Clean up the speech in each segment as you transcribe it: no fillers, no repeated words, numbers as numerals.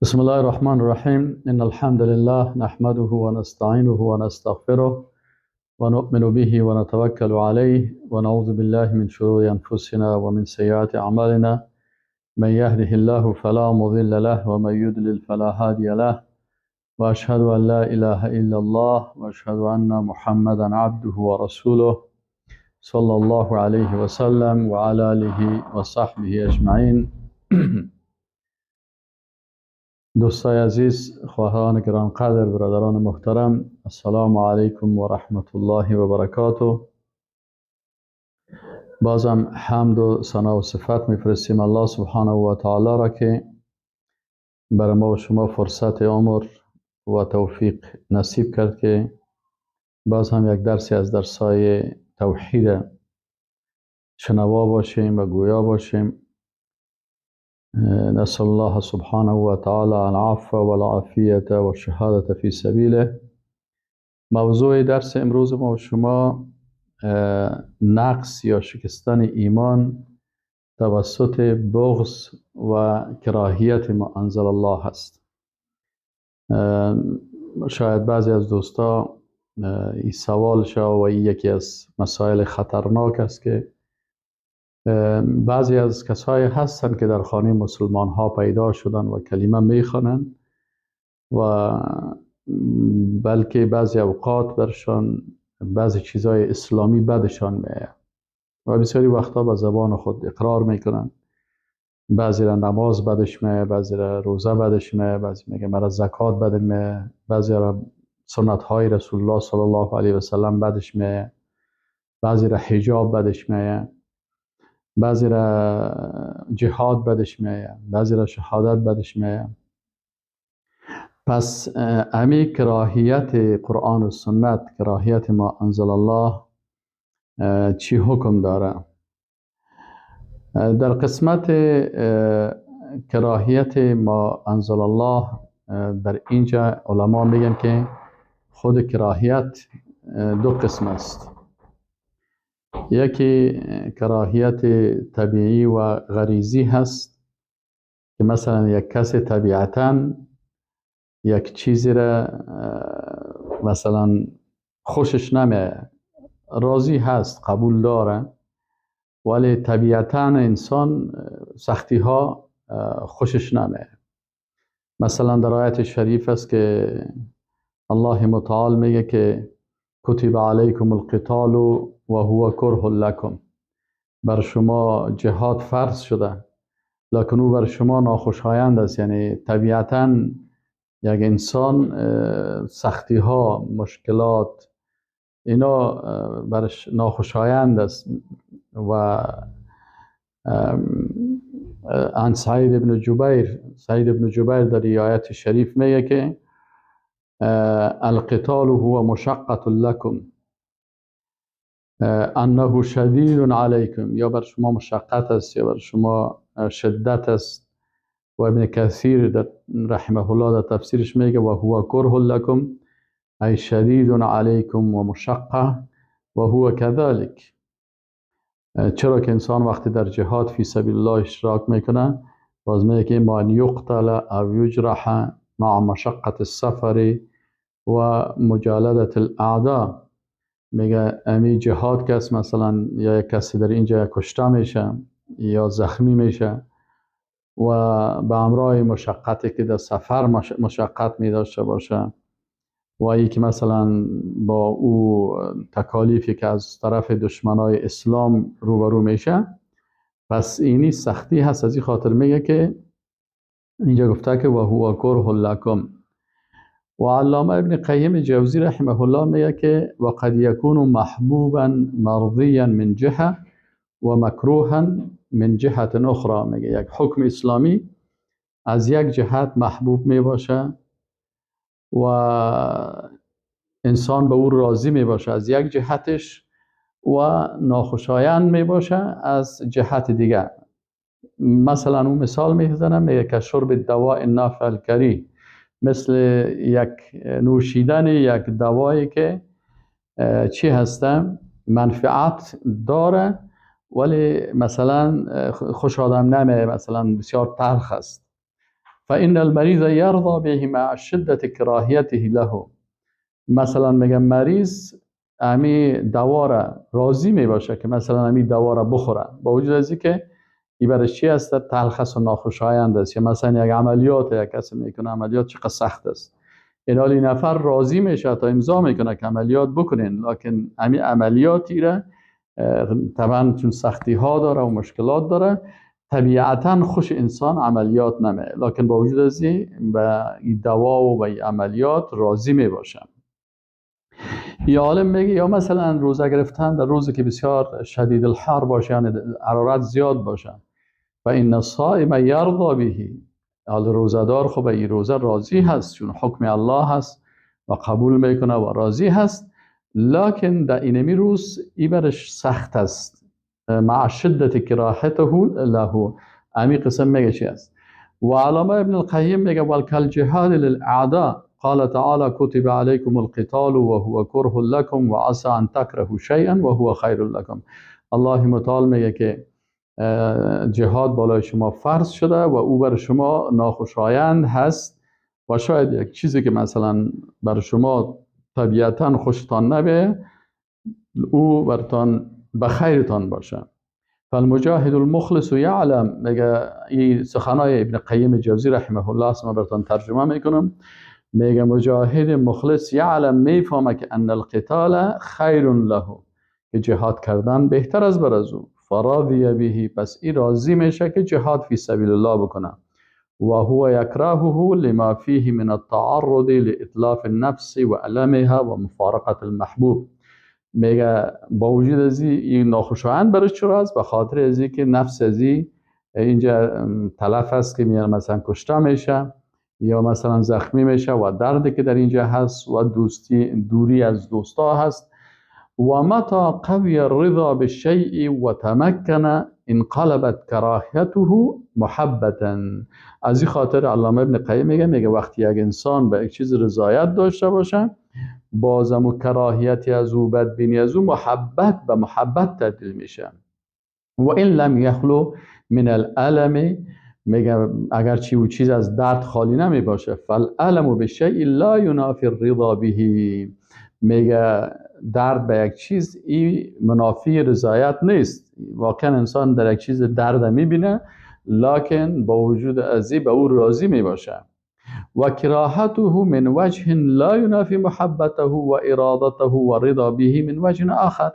بسم الله الرحمن الرحيم إن الحمد لله نحمده ونستعينه ونستغفره ونؤمن به ونتوكل عليه ونعوذ بالله من شرور أنفسنا ومن سيئات أعمالنا من يهده الله فلا مضل له ومن يضلل فلا هادي له وأشهد أن لا إله إلا الله وأشهد أن محمدا عبده ورسوله صلى الله عليه وسلم وعلى آله وصحبه أجمعين. دوستای عزیز، خواهران گرانقدر، برادران محترم، السلام علیکم و رحمت الله و برکاته. بازم حمد و ثنا و صفت میفرستیم الله سبحانه و تعالی را که برای ما و شما فرصت عمر و توفیق نصیب کرد که باز هم یک درسی از درسای توحید شنوا باشیم و گویا باشیم. نسأل الله سبحانه وتعالى العفو والعافية والشهادة في سبيله. موضوع درس امروز ما و شما نقص یا شکستن ایمان توسط بغض و کراهیت ما انزل الله هست. شاید بعضی از دوستا این سوال شد و این یکی از مسائل خطرناک است که بعضی از کسایی هستن که در خانه مسلمان ها پیدا شدن و کلمه میخوانن و بلکه بعضی اوقات برشان بعضی چیزای اسلامی بدشان میاد و بسیاری وقتا به زبان خود اقرار میکنن. بعضی را نماز بدش میاد، بعضی را روزه بدش میاد، بعضی میگه مرا زکات بد میاد، بعضی را سنت های رسول الله صلی الله علیه و سلم بدش میاد، بعضی را حجاب بدش میاد، بعضی را جهاد بدش میاد، بعضی را شهادت بدش میاد. پس امی کراهیت قرآن و سنت، کراهیت ما انزل الله چی حکم داره؟ در قسمت کراهیت ما انزل الله در اینجا علما میگن که خود کراهیت دو قسم است. یکی کراهیت طبیعی و غریزی هست که مثلا یک کس طبیعتاً یک چیزی را مثلا خوشش نمیاد، راضی هست، قبول داره، ولی طبیعتاً انسان سختی ها خوشش نمیاد. مثلا در آیت شریف است که الله متعال میگه که کتب علیکم القتال و هو کره لکم، بر شما جهاد فرض شده لکن او بر شما ناخوشایند است. یعنی طبیعتاً یک انسان سختی ها، مشکلات اینا برش ناخوشایند است. و عن سعید بن جبیر در آیت شریف میگه که القتال هو مشقة لكم انه شدید علیکم، یا بر شما مشقت است یا بر شما شدت است. و ابن کثیر رحمه الله در تفسیرش میگه و هو کره لکم ای شدید علیکم و مشقه و هو كذلك. چرا که انسان وقتی در جهاد فی سبیل الله اشتراک میکنه باز میگه که ما ان یقتل او یجرح مع مشقت السفر و مجالدت الاعداء. میگه امی جهاد کس مثلا یا یک کسی در اینجا کشته میشه یا زخمی میشه و به همراه مشقتی که در سفر مشقت می داشته باشه و ای که مثلا با او تکالیفی که از طرف دشمنای اسلام روبرو میشه، پس اینی سختی هست. از این خاطر میگه که اینجا گفته که و هو کره لکم. و علامه ابن قیم جوزی رحمه الله میگه که و قد یکون محبوبا مرضیا من جهه و مکروها من جهت اخرى. میگه یک حکم اسلامی از یک جهت محبوب می باشه و انسان به او راضی می باشه از یک جهتش و ناخوشایند می باشه از جهت دیگر. مثلا اون مثال میزنم، میگه که شرب دواء النافع الکریه، مثل یک نوشیدن یک دوایی که چی هسته؟ منفعت داره ولی مثلا خوش آدم نمیه، مثلا بسیار تلخ است. فإن المریض یرضى به مع شدت کراهیته له. مثلا میگم مریض امی دوا را راضی می باشه که مثلا امی دوا را بخوره، با وجود از اینکه این برای چی است؟ تلخ است و ناخوشایند است. یا مثلا یک عملیات یک کسی میکنه، عملیات چقدر سخت است، این نفر راضی میشه تا امضا میکنه که عملیات بکنین، لکن امی عملیاتی را طبعا چون سختی ها داره و مشکلات داره، طبیعتا خوش انسان عملیات نمیه، لکن با وجود از این به این دوا و به این عملیات راضی می باشه. یا عالم میگه یا مثلا روزه گرفتن در روزی که بسیار شدید الحر باشه، یعنی حرارت زیاد باشه، و این الصائم یرضى به، حال روزدار خب این روزه راضی هست چون حکم الله هست و قبول میکنه و راضی هست، لکن در اینمی روز ای برش سخت است، مع شدت کراهته له. امی قسم میگه چی است؟ و علامه ابن القیم میگه والکل جهاد للاعداء، قال تعالى كتب عليكم القتال وهو كره لكم وعسى ان تكرهوا شيئا وهو خير لكم. الله متعال میگه که جهاد بالای شما فرض شده و او بر شما ناخوشایند هست و شاید یک چیزی که مثلا بر شما طبیعتا خوشتان نبه او برتان به خیرتان باشه. فالمجاهد المخلص یعلم، میگه این سخنای ابن قیم جوزی رحمه الله است، ما برتان ترجمه میکنم. میگه مجاهد مخلص یعلم، میفهمه که ان القتال خیر له، که جهاد کردن بهتر از بر از او. فراضی به، پس این راضی میشه که جهاد فی سبیل الله بکنه. و هو یکرهه لما فیه من التعرض لإتلاف النفس و علمها و مفارقت المحبوب. میگه با وجود از این ناخوشایند برش چرا است؟ به خاطر از که نفس از اینجا تلف است که مثلا کشته میشه یا مثلا زخمی میشه و دردی که در اینجا هست و دوری از دوستا هست. و متى قوی الرضا بالشیء و تمکن انقلبت کراهیته محبتا. از این خاطر علامه ابن قیم میگه وقتی یک انسان به یک چیز رضایت داشته باشه، بازم و کراهیتی از او، بدبینی از او، محبت به محبت تبدیل میشه. و این لم یخلو من الالم، میگه اگر چی و چیز از درد خالی نمی باشه، فالالم بالشیء لا ینافی الرضا به، میگه درد به یک چیز این منافی رضایت نیست. واقعا انسان در یک چیز درد میبینه، لکن با وجود ازی به او راضی میباشه. و کراهته من وجه لا ینافی محبته و ارادته و رضا به من وجه آخر.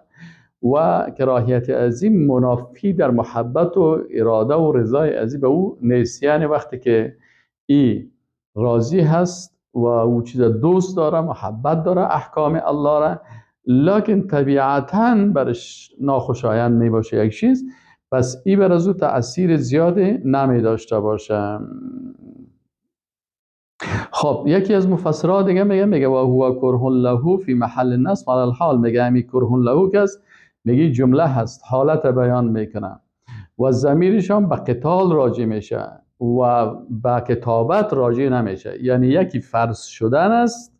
و کراهیت ازی منافی در محبت و اراده و رضای ازی به او نیست. یعنی وقتی که ای راضی هست و او چیز دوست داره، محبت داره احکام الله را، لکن طبیعتاً برش ناخوشایند می باشه یک چیز، پس ای بر از او تأثیر زیادی نمی داشته باشه. خب یکی از مفسرها دیگه میگه و هو کره له فی محل النصب علی الحال، میگه همی کره له که میگه جمله هست، حالت بیان میکنه و ضمیرش هم به قتال راجع میشه و به کتابت راجع نمیشه. یعنی یکی فرض شدن است،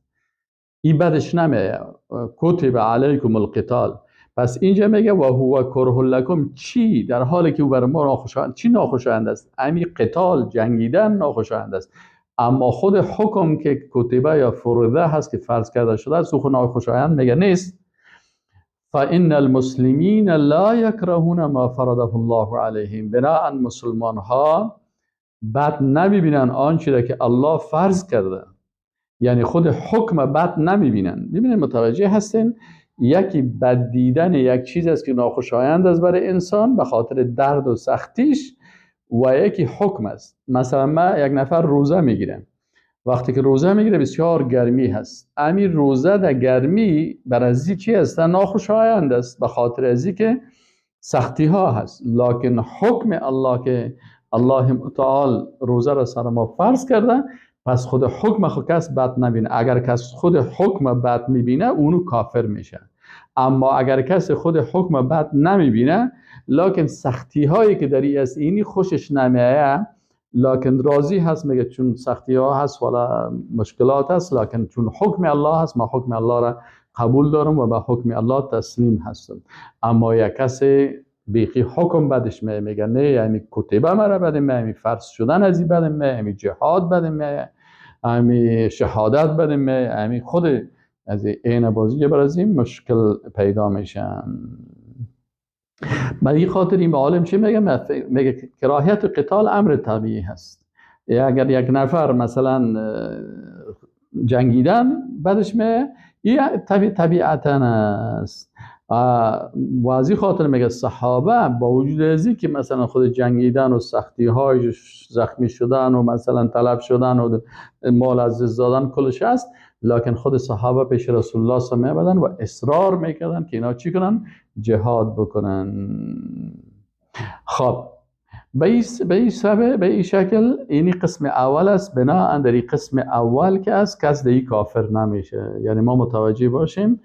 این بدش نمیه، کتب علیکم القتال. پس اینجا میگه و هو کره لکم، چی در حالی که او بر ما ناخوشایند، چی ناخوشایند است؟ امی قتال، جنگیدن ناخوشایند است، اما خود حکم که کتبه یا فرضه هست که فرض کرده شده است، او ناخوشایند میگه نیست. فإن المسلمین لا یکرهون ما فرضه الله علیهم، بناهن مسلمان ها بد نمیبینن آنچه را که الله فرض کرده، یعنی خود حکم بد نمیبینن. ببینید متوجه هستین، یکی بد دیدن یک چیز است که ناخوشایند است برای انسان به خاطر درد و سختیش، و یکی حکم است. مثلا ما یک نفر روزه میگیره، وقتی که روزه میگیره بسیار گرمی هست، امی روزه در گرمی بر ازی چی است؟ ناخوشایند است به خاطر ازی که سختی ها هست، لکن حکم الله که الله تعالی روزه را سر ما فرض کرده، پس خود حکم خود کس بد نبینه. اگر کس خود حکم بد میبینه اونو کافر میشه، اما اگر کس خود حکم بد نمیبینه لکن سختی هایی که در این است اینی خوشش نمیایه، لکن راضی هست، میگه چون سختی ها هست ولا مشکلات هست، لکن چون حکم الله هست ما حکم الله را قبول دارم و به حکم الله تسلیم هستم. اما یک کسی بیخی حکم بدش میگه نه یعنی کتبه مرا بده یعنی فرض شدن از این بده یعنی جهاد بده یعنی شهادت بده یعنی خود از این بازی برای این مشکل پیدا میشن. برای خاطر این عالم چی میگه کراهیت قتال امر طبیعی هست. اگر یک نفر مثلا جنگیدن بعدش این طبیعتا است. و از این خاطر میگه صحابه با وجود ازی که مثلا خود جنگیدن و سختی های زخمی شدن و مثلا تلف شدن و مال از دست دادن کلش است، لکن خود صحابه پیش رسول الله صلی الله علیه و آله و اصرار میکردن که اینا چی کنن؟ جهاد بکنن. خب به این شکل اینی قسم اول است. بنا در این قسم اول که است کس دیگه کافر نمیشه. یعنی ما متوجه باشیم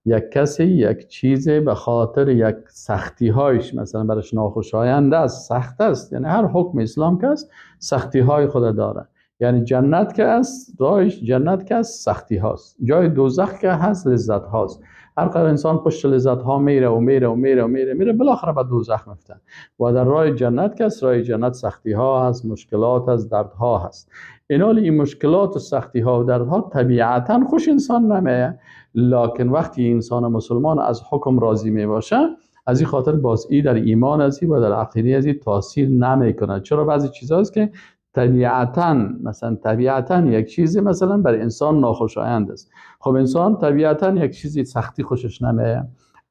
یک کسی یک چیزی به خاطر یک سختی هایش مثلا برش ناخوشایند است، سخت است، یعنی هر حکم اسلام که است سختی های خود داره. یعنی جنت که است راهش جنت که است سختی هاست، جای دوزخ که هست لذت هاست. هر قدر انسان پشت لذت ها میره و میره و میره و میره میره بالاخره به دوزخ میفته. و در راه جنت که است راه جنت سختی ها هست، مشکلات هست، درد ها هست. این مشکلات و سختی ها و درد ها طبیعتا خوش انسان نمیه، لکن وقتی انسان مسلمان از حکم راضی می باشه از این خاطر باز ای در ایمان ازی و در عقیده ازی تاثیر نمیکنه. چرا بعضی چیزاست که طبیعتا یک چیزی مثلا برای انسان ناخوشایند است. خب انسان طبیعتا یک چیزی سختی خوشش نمیه،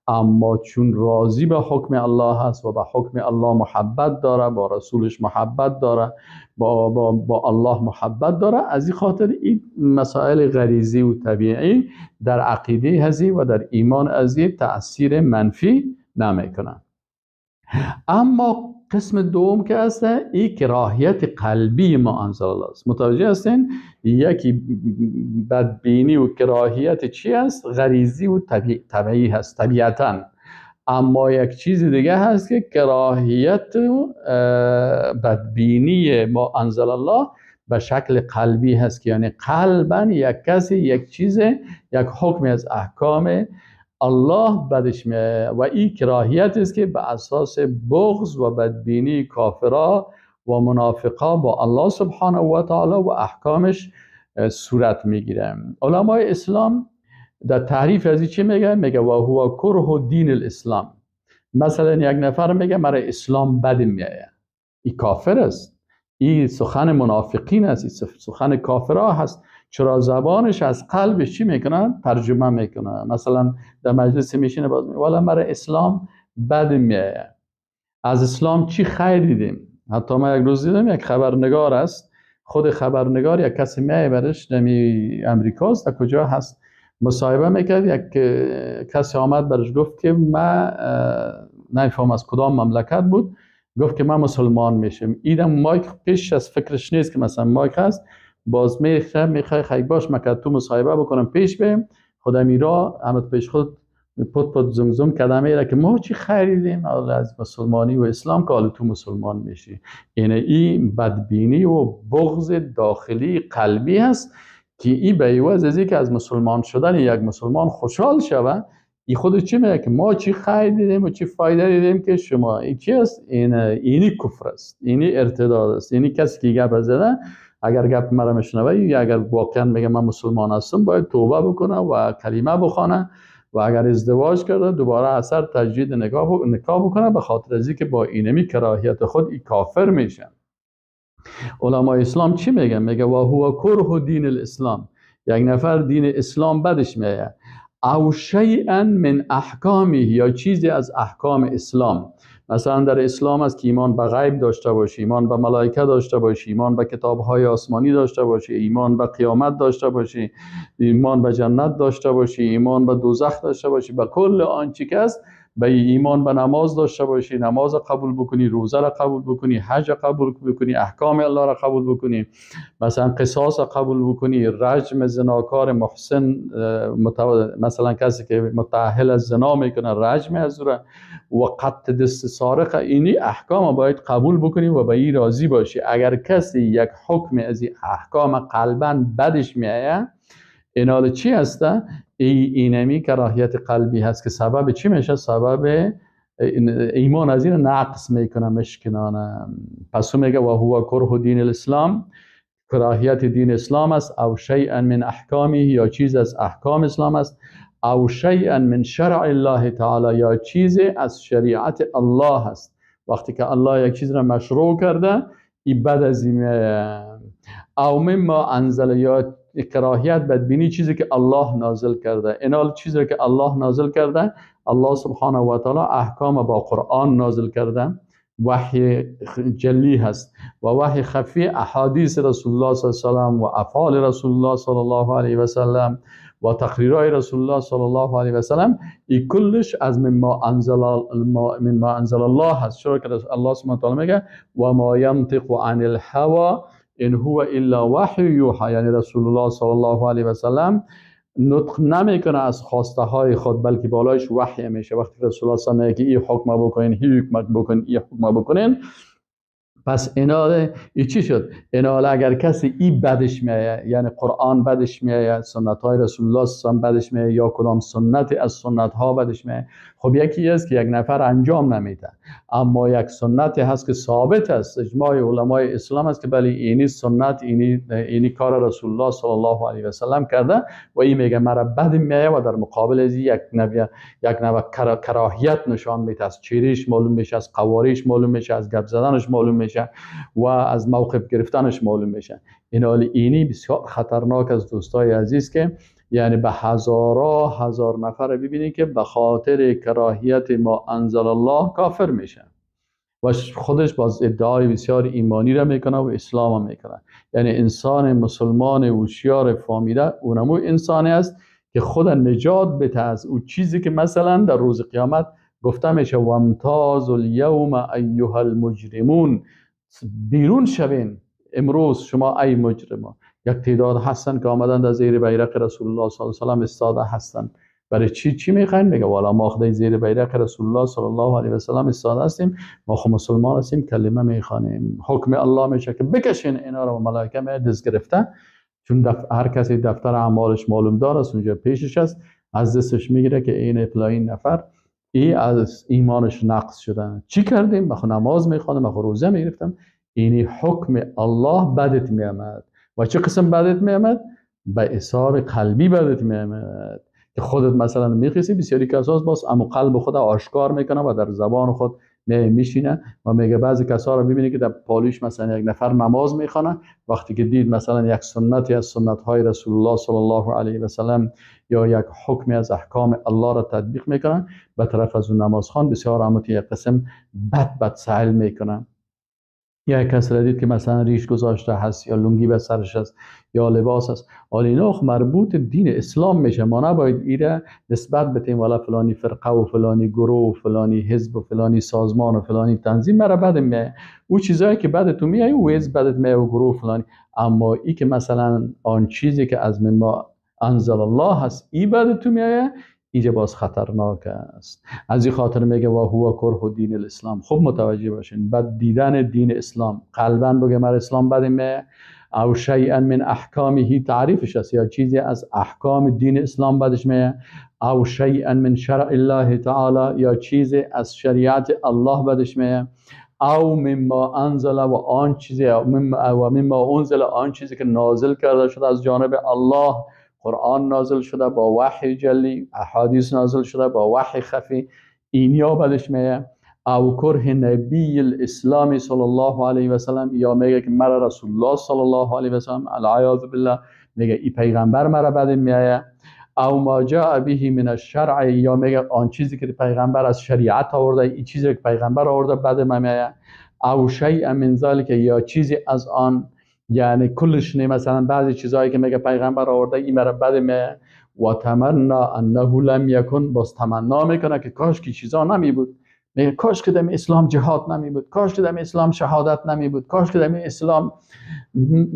اما چون راضی به حکم الله هست و به حکم الله محبت داره، با رسولش محبت داره، با الله محبت داره، از این خاطر این مسائل غریزی و طبیعی در عقیده هزی و در ایمان ازی تأثیر منفی نمیکنه. اما قسم دوم که است این کراهیت قلبی ما انزل الله است. متوجه هستین؟ یکی بدبینی و کراهیت چی است؟ غریزی و طبیعی هست طبیعتا. اما یک چیز دیگه هست که کراهیت و بدبینی ما انزل الله به شکل قلبی هست، که یعنی قلبا یک کسی یک چیز یک حکم از احکام الله بدش میه و این کراهیت است که به اساس بغض و بدبینی کافرها و منافقا با الله سبحانه و تعالی و احکامش صورت میگیره. علمای اسلام در تعریف از چی میگه؟ میگه و هو کره دین الاسلام. مثلا یک نفر میگه مرا اسلام بد میایه، این کافر است. این سخن منافقین است، این سخن کافرها هست. چرا زبانش از قلبش چی میکنن؟ ترجمه میکنن. مثلا در مجلس میشینه باز میگه والا مرا اسلام بد میایه، از اسلام چی خیر دیدیم. حتی ما یک روز دیدم یک خبرنگار است، خود خبرنگار یک کسی میایه برش نمی امریکاست در کجا هست مصاحبه میکرد، یک کسی آمد برش گفت که من نمیفهم از کدام مملکت بود، گفت که من مسلمان میشم. ایدم مایک پیش از فکرش نیست که مثلا مایک هست، باز میخوای خیلی باش مکد تو مصاحبه بکنم پیش بیم خدا میرا همت پیش خود پت زمزم کدم میره که ما چی خریدیم از مسلمانی و اسلام که حالا تو مسلمان میشی. یعنی این بدبینی و بغض داخلی قلبی هست که این به عوض از که از مسلمان شدن یک مسلمان خوشحال شوه، این خود چی میگه که ما چی خیر دیدیم و چی فایده دیدیم که شما این چی است؟ اینی کفر است، اینی ارتداد است. اینی کسی که گپ زده اگر گپ مرا میشنوه یا اگر واقعا میگه من مسلمان هستم باید توبه بکنه و کلمه بخونه و اگر ازدواج کرده دوباره اثر تجدید نکاح بکنه، به خاطر از اینکه با اینمی کراهیت خود این کافر میشن. علمای اسلام چی میگن؟ میگه و هو کره دین الاسلام. یک نفر دین اسلام بدش میایه او شیئا من احکامی، یا چیزی از احکام اسلام. مثلا در اسلام است که ایمان به غیب داشته باشی، ایمان به ملائکه داشته باشی، ایمان به کتاب‌های آسمانی داشته باشی، ایمان به قیامت داشته باشی، ایمان به جنت داشته باشی، ایمان به دوزخ داشته باشی، به کل آنچه که است، به ایمان به نماز داشته باشی، نماز قبول بکنی، روزه را قبول بکنی، حج قبول بکنی، احکام الله را قبول بکنی، مثلا قصاص قبول بکنی، رجم زناکار محسن مثلا کسی که متأهل از زنا میکنه رجم از او و قطع دست سارق، اینی احکام باید قبول بکنی و به این راضی باشی. اگر کسی یک حکم از این احکام قلبا بدش میایه، اینال چی هسته؟ اینمی کراهیت قلبی هست که سبب چی میشه؟ سبب ایمان از این نقص میکنه مشکنانه. پس میگه و هو کره دین الاسلام، کراهیت دین اسلام است، او شیئا من احکامی، یا چیز از احکام اسلام است، او شیئا من شرع الله تعالی، یا چیز از شریعت الله است. وقتی که الله یک چیز را مشروع کرده این بد از این، او مما انزل، یا کراهیت بدبینی چیزی که الله نازل کرده. اینال چیزی که الله نازل کرده، الله سبحانه و تعالی احکام با قرآن نازل کرده، وحی جلی هست و وحی خفی احادیث رسول الله صلی الله علیه و سلم و افعال رسول الله صلی الله علیه و سلم و تقریرهای رسول الله صلی الله علیه و سلم، این کلش از مما انزل الله هست. چرا که الله سبحانه و تعالی میگه و ما ینطق عن الهوى ان هو الا وحی یوحی، یعنی رسول الله صلی الله علیه و سلم نطق نمیکنه از خواسته های خود، بلکه بالایش وحی میشه. وقتی رسول الله صلی الله علیه و سلم میگه این حکم بکنین، این حکم بکنین، این حکم بکنین، پس اینا چی شد؟ اینا اگر کسی این بدش میایه، یعنی قرآن بدش میایه، سنت های رسول الله صلی الله علیه و بدش میایه، یا کدام سنت از سنت ها بدش میایه، خب یکی است که یک نفر انجام نمیده، اما یک سنت هست که ثابت است، اجماع علمای اسلام است که بله اینی سنت، اینی کار رسول الله صلی الله علیه و سلم کرده و این میگه مرا بد میایه و در مقابل از یک نوع کراهیت نشان میده، از چیریش معلوم میشه، از قواریش معلوم میشه، از گپ زدنش معلوم میشه و از موقف گرفتنش معلوم میشه. این حال اینی بسیار خطرناک از دوستای عزیز که یعنی به هزار نفر ببینید که به خاطر کراهیت ما انزل الله کافر میشه و خودش باز ادعای بسیار ایمانی را میکنه و اسلام میکنه. یعنی انسان مسلمان هوشیار فهمیده اونمو انسانی است که خود نجات بده از اون چیزی که مثلا در روز قیامت گفته میشه و امتاز الیوم ایها المجرمون، بیرون شوین امروز شما ای مجرمان. یک تعداد هستن که آمدن در زیر بیرق رسول الله صلی الله علیه و سلم استاده هستن. برای چی میخواین؟ میگه والا ما خدای زیر بیرق رسول الله صلی الله علیه و سلم استاده هستیم، ما خود مسلمان هستیم، کلمه میخوانیم، حکم الله میشه که بکشین اینا رو. ملائکه می دست گرفته، چون هر کسی دفتر اعمالش معلوم داره است، اونجا پیشش است، از دستش میگیره که این فلان نفر ای از ایمانش نقص شدن. چی کردیم؟ ما نماز میخوانم، ما روزه میگرفتم، اینی حکم الله بدت میامد. و چه قسم بدت میامد؟ به حساب قلبی بدت میامد که خودت مثلا میخیسی، بسیاری کساس باز اما قلب خود آشکار میکنه و در زبان خود میشینه و میگه. بعضی کسا رو ببینی که در پالیش مثلا یک نفر نماز میخونه، وقتی که دید مثلا یک سنتی از سنت های رسول الله صلی الله علیه و سلم یا یک حکمی از احکام الله را تطبیق میکنه، به طرف از اون نمازخوان بسیار عموتی یک قسم بد سهل میکنه. یا کس را دید که مثلا ریش گذاشته هست یا لنگی به سرش هست یا لباس هست، اینا مربوط دین اسلام میشه. ما نباید ایره نسبت بدیم والا فلانی فرقه و فلانی گروه و فلانی حزب و فلانی سازمان و فلانی تنظیم مرا بد میه. او چیزایی که بعد تو میای او حزب بدت میه و گروه فلانی، اما ای که مثلا آن چیزی که از ما انزل الله هست ای بعد تو میایه، اینجا باز خطرناک است. از این خاطر میگه و هو کره دین الاسلام. خوب متوجه باشین، بد دیدن دین اسلام، قلباً بگه مر اسلام بد میه، او شیئا من احکامه تعریفش است، یا چیزی از احکام دین اسلام بدش میه، او شیئا من شرع الله تعالی، یا چیزی از شریعت الله بدش میه، او مما انزل و آن چیزی و مما انزل آن چیزی که نازل کرده شده از جانب الله، قرآن نازل شده با وحی جلی، احادیث نازل شده با وحی خفی، اینیا بدش میه. او کره نبی الاسلام صلی الله علیه و سلم، یا میگه که مرا رسول الله صلی الله علیه و سلم العیاذ بالله میگه ای پیغمبر مرا بد میایه. او ما جاء به من الشرع، یا میگه آن چیزی که پیغمبر از شریعت آورده، این چیزی که پیغمبر آورده بد میایه. او شیء من ذلک، یا چیزی از آن، یعنی کلش نه، مثلا بعضی چیزایی که میگه پیغمبر آورده این مرا بد میایه. و تمنا انه لم یکن، باز تمنا میکنه که کاش که چیزا نمی بود، میگه کاش که در اسلام جهاد نمی بود، کاش که در اسلام شهادت نمی بود، کاش که در اسلام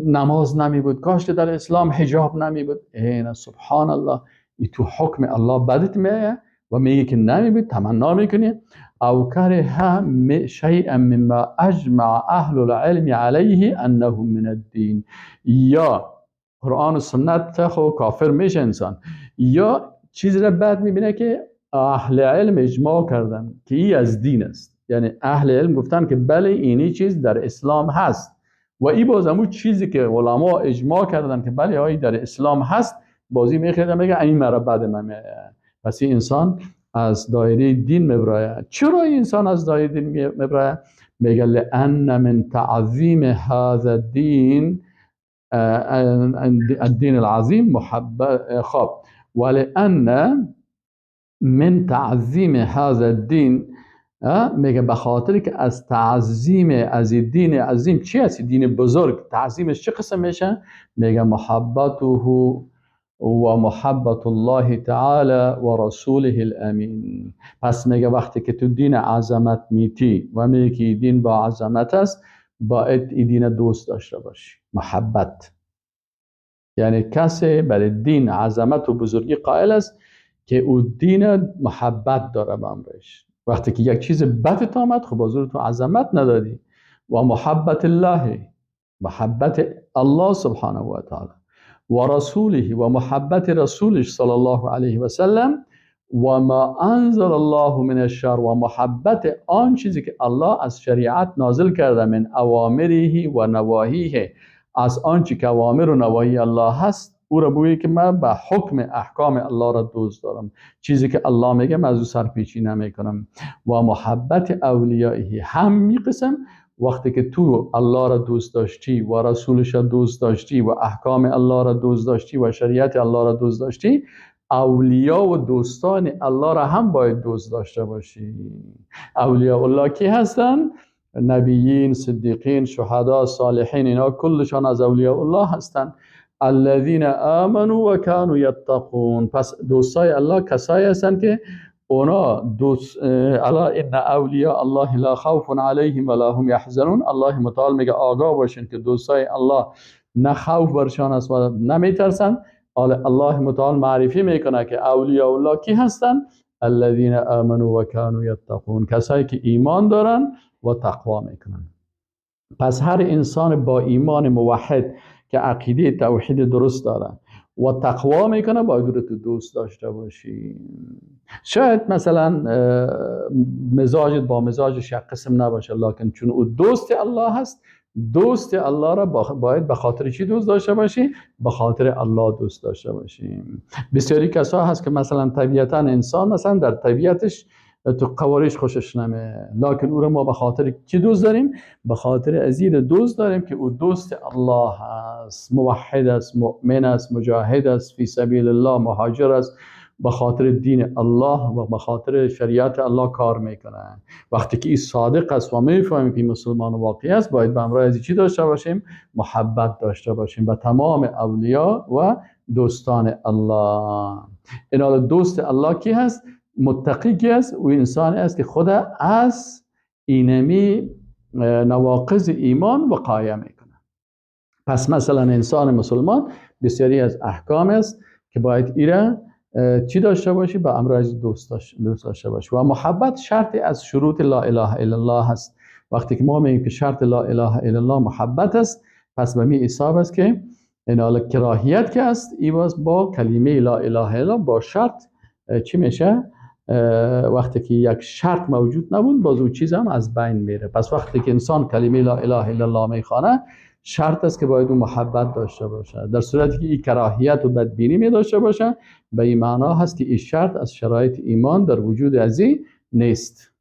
نماز نمی بود، کاش که در اسلام حجاب نمی بود. این سبحان الله، ای تو حکم الله بدت میایه و میگه که نمی بود، تمنا میکنی. او کره شیئا مما اجمع اهل العلم علیه انه من الدین، یا قرآن و سنت خو کافر میشه انسان، یا چیزی را بد میبینه که اهل علم اجماع کردن که این از دین است. یعنی اهل علم گفتن که بله اینی چیز در اسلام هست و این باز همون چیزی که علما اجماع کردن که بله این در اسلام هست بازی میخیدن میگه این مرا بعد من پس این انسان از دایره دین میبراید. چرا این انسان از دایره دین میبراید؟ میگه لأن من تعظیم هذا الدین الدین العظیم محبت خب ولأن من تعظیم هذا الدین میگه به خاطر که از تعظیم از دین عظیم چی هست؟ دین بزرگ تعظیمش چه قسم میشه؟ میگه محبته و محبت الله تعالی و رسوله الامین. پس میگه وقتی که تو دین عظمت میتی و میگه که دین با عظمت است باید این دین دوست داشته باشی. محبت یعنی کسی برای دین عظمت و بزرگی قائل است که او دین محبت داره به امرش. وقتی که یک چیز بدت آمد خب حضور تو عظمت نداری. و محبت الله محبت الله سبحانه و تعالی و رسوله و محبت رسولش صلی الله علیه و سلم و ما انزل الله من الشر و محبت آن چیزی که الله از شریعت نازل کرده من اوامره و نواهیه از آنچه که اوامر و نواهی الله هست او را بگویی که من به حکم احکام الله را دوست دارم. چیزی که الله میگه من از او سرپیچی نمیکنم. و محبت اولیائه همین قسم وقتی که تو الله را دوست داشتی و رسولش را دوست داشتی و احکام الله را دوست داشتی و شریعت الله را دوست داشتی اولیاء و دوستان الله را هم باید دوست داشته باشی. اولیاء الله کی هستن؟ نبیین، صدیقین، شهدا، صالحین، اینا کلشان از اولیاء الله هستن. الذين آمنوا و كانوا يتقون. پس دوستای الله کسایی هستن که اونا دوست الا ان اولیاء الله لا خوف علیهم ولا هم يحزنون. الله متعال میگه آگاه باشین که دوستای الله نه خوف برشان است و نمیترسن. الله متعال معرفی میکنه که اولیاء الله کی هستن؟ الذين آمنوا و كانوا يتقون. کسایی که ایمان دارن و تقوا میکنن. پس هر انسان با ایمان موحد که عقیده توحید درست داره و تقوا میکنه باید رو تو دوست داشته باشی. شاید مثلا مزاجت با مزاجش یک قسم نباشه لکن چون او دوست الله هست دوست الله را باید به خاطر چی دوست داشته باشی؟ به خاطر الله دوست داشته باشی. بسیاری کسا هست که مثلا طبیعتا انسان مثلا در طبیعتش تو قواریش خوشش نمیه لکن او را ما به خاطر چی دوست داریم؟ به خاطر ازید دوست داریم که او دوست الله است، موحد است، مؤمن است، مجاهد است، فی سبیل الله مهاجر است، به خاطر دین الله و به خاطر شریعت الله کار میکنه. وقتی که این صادق است و میفهمیم که مسلمان واقعی است باید به همراه از چی داشته باشیم؟ محبت داشته باشیم به تمام اولیاء و دوستان الله. این دوست الله کی هست؟ متقی کی است؟ او انسان است که خود از اینمی نواقض ایمان وقایه میکنه. پس مثلا انسان مسلمان بسیاری از احکام است که باید ایره چی داشته باشی؟ به امر از دوست داشته باشی. و محبت شرطی از شروط لا اله الا الله هست. وقتی که ما میگیم که شرط لا اله الا الله محبت است پس به می حساب است که این کراهیت که است این با کلمه لا اله الا الله با شرط چی میشه؟ وقتی که یک شرط موجود نبود باز اون چیز هم از بین میره. پس وقتی که انسان کلمه لا اله الا الله میخوانه شرط است که باید اون محبت داشته باشه. در صورتی که این کراهیت و بدبینی می داشته باشه به این معنا هست که این شرط از شرایط ایمان در وجود ازی نیست.